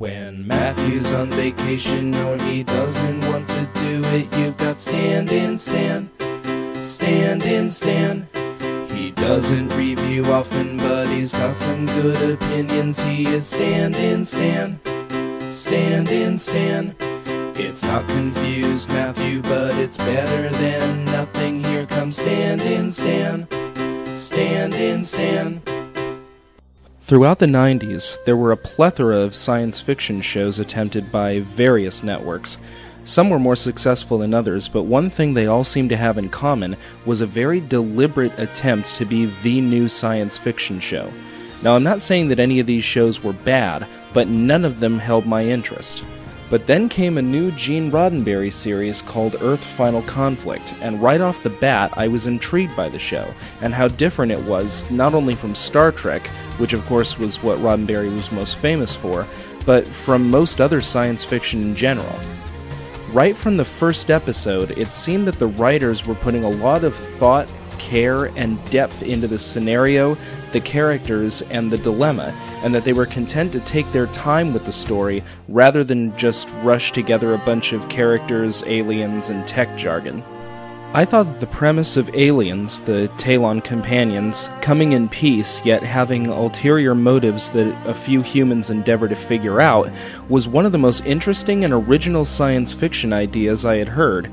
When Matthew's on vacation or he doesn't want to do it, you've got Stand-In Stan. Stand-In Stan. He doesn't review often, but he's got some good opinions. He is Stand-In Stan. Stand-In Stan. It's not confused Matthew, but it's better than nothing. Here comes Stand-In Stan. Stand-In Stan. Throughout the 90s, there were a plethora of science fiction shows attempted by various networks. Some were more successful than others, but one thing they all seemed to have in common was a very deliberate attempt to be the new science fiction show. Now, I'm not saying that any of these shows were bad, but none of them held my interest. But then came a new Gene Roddenberry series called Earth Final Conflict, and right off the bat I was intrigued by the show, and how different it was, not only from Star Trek, which of course was what Roddenberry was most famous for, but from most other science fiction in general. Right from the first episode, it seemed that the writers were putting a lot of thought, care, and depth into the scenario, the characters, and the dilemma, and that they were content to take their time with the story rather than just rush together a bunch of characters, aliens, and tech jargon. I thought that the premise of aliens, the Talon companions, coming in peace yet having ulterior motives that a few humans endeavor to figure out, was one of the most interesting and original science fiction ideas I had heard.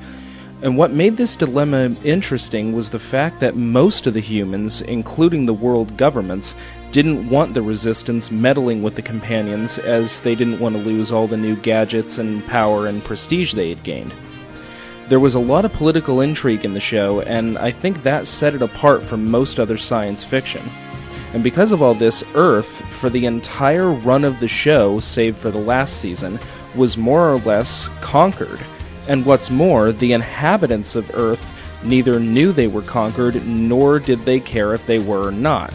And what made this dilemma interesting was the fact that most of the humans, including the world governments, didn't want the Resistance meddling with the companions, as they didn't want to lose all the new gadgets and power and prestige they had gained. There was a lot of political intrigue in the show, and I think that set it apart from most other science fiction. And because of all this, Earth, for the entire run of the show, save for the last season, was more or less conquered. And what's more, the inhabitants of Earth neither knew they were conquered, nor did they care if they were or not.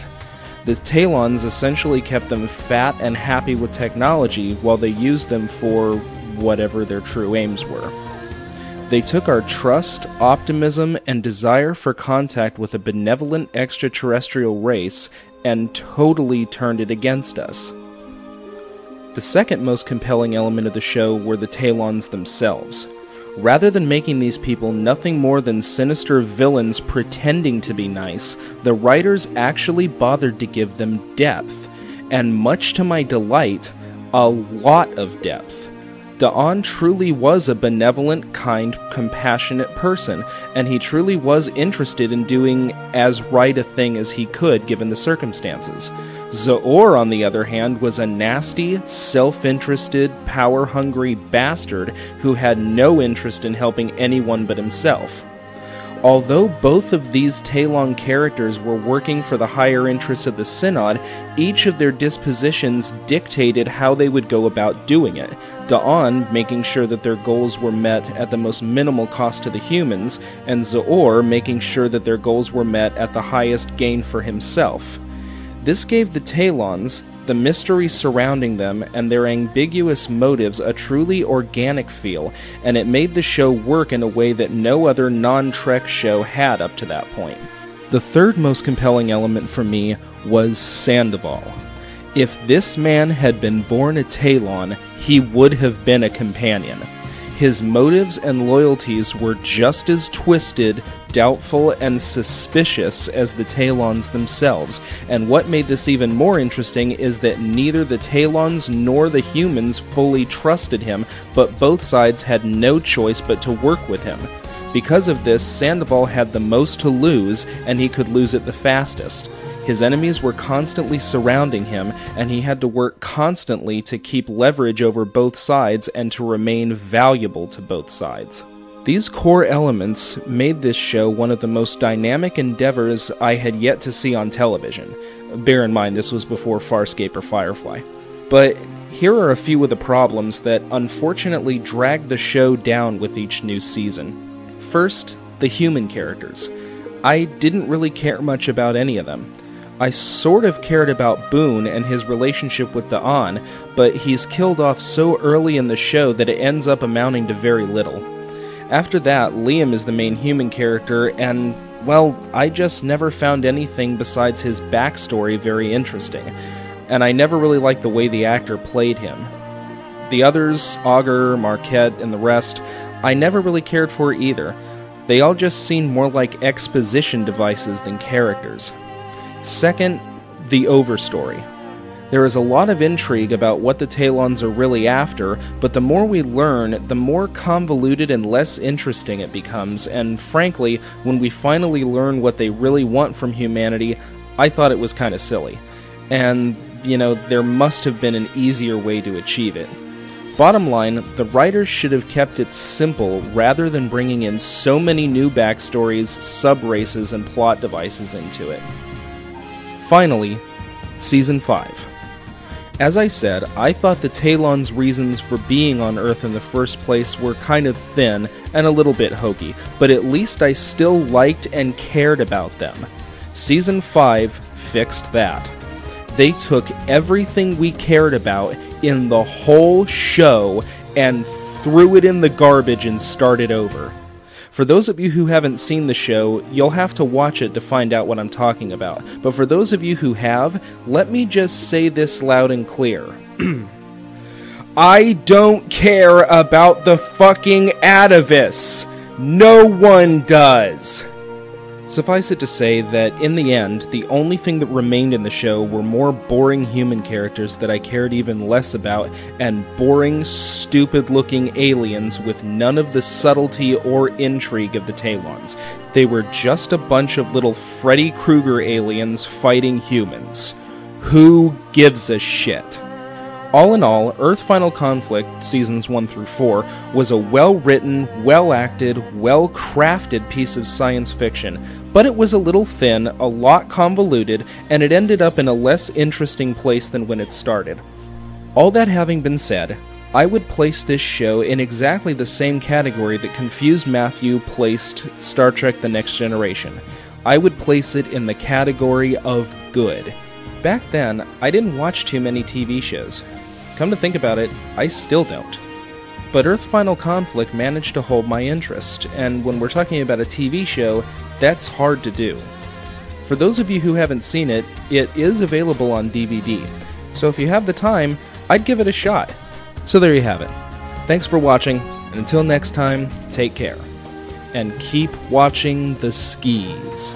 The Talons essentially kept them fat and happy with technology while they used them for whatever their true aims were. They took our trust, optimism, and desire for contact with a benevolent extraterrestrial race and totally turned it against us. The second most compelling element of the show were the Talons themselves. Rather than making these people nothing more than sinister villains pretending to be nice, the writers actually bothered to give them depth, and much to my delight, a lot of depth. Da'an truly was a benevolent, kind, compassionate person, and he truly was interested in doing as right a thing as he could given the circumstances. Zo'or, on the other hand, was a nasty, self-interested, power-hungry bastard who had no interest in helping anyone but himself. Although both of these Talon characters were working for the higher interests of the Synod, each of their dispositions dictated how they would go about doing it. Da'an making sure that their goals were met at the most minimal cost to the humans, and Zo'or making sure that their goals were met at the highest gain for himself. This gave the Talons, the mystery surrounding them, and their ambiguous motives a truly organic feel, and it made the show work in a way that no other non-Trek show had up to that point. The third most compelling element for me was Sandoval. If this man had been born a Talon, he would have been a companion. His motives and loyalties were just as twisted, doubtful, and suspicious as the Talons themselves, and what made this even more interesting is that neither the Talons nor the humans fully trusted him, but both sides had no choice but to work with him. Because of this, Sandoval had the most to lose, and he could lose it the fastest. His enemies were constantly surrounding him, and he had to work constantly to keep leverage over both sides and to remain valuable to both sides. These core elements made this show one of the most dynamic endeavors I had yet to see on television. Bear in mind, this was before Farscape or Firefly. But here are a few of the problems that unfortunately dragged the show down with each new season. First, the human characters. I didn't really care much about any of them. I sort of cared about Boone and his relationship with Da'an, but he's killed off so early in the show that it ends up amounting to very little. After that, Liam is the main human character, and, well, I just never found anything besides his backstory very interesting, and I never really liked the way the actor played him. The others, Augur, Marquette, and the rest, I never really cared for either. They all just seemed more like exposition devices than characters. Second, the overstory. There is a lot of intrigue about what the Talons are really after, but the more we learn, the more convoluted and less interesting it becomes, and frankly, when we finally learn what they really want from humanity, I thought it was kind of silly. And, there must have been an easier way to achieve it. Bottom line, the writers should have kept it simple rather than bringing in so many new backstories, sub-races, and plot devices into it. Finally, Season 5. As I said, I thought the Talons' reasons for being on Earth in the first place were kind of thin and a little bit hokey, but at least I still liked and cared about them. Season 5 fixed that. They took everything we cared about in the whole show and threw it in the garbage and started over. For those of you who haven't seen the show, you'll have to watch it to find out what I'm talking about. But for those of you who have, let me just say this loud and clear. I don't care about the fucking atavists. No one does. Suffice it to say that, in the end, the only thing that remained in the show were more boring human characters that I cared even less about, and boring, stupid-looking aliens with none of the subtlety or intrigue of the Talons. They were just a bunch of little Freddy Krueger aliens fighting humans. Who gives a shit? All in all, Earth Final Conflict, Seasons 1 through 4, was a well-written, well-acted, well-crafted piece of science fiction, but it was a little thin, a lot convoluted, and it ended up in a less interesting place than when it started. All that having been said, I would place this show in exactly the same category that Confused Matthew placed Star Trek The Next Generation. I would place it in the category of good. Back then, I didn't watch too many TV shows. Come to think about it, I still don't. But Earth Final Conflict managed to hold my interest, and when we're talking about a TV show, that's hard to do. For those of you who haven't seen it, it is available on DVD, so if you have the time, I'd give it a shot. So there you have it. Thanks for watching, and until next time, take care. And keep watching the skies.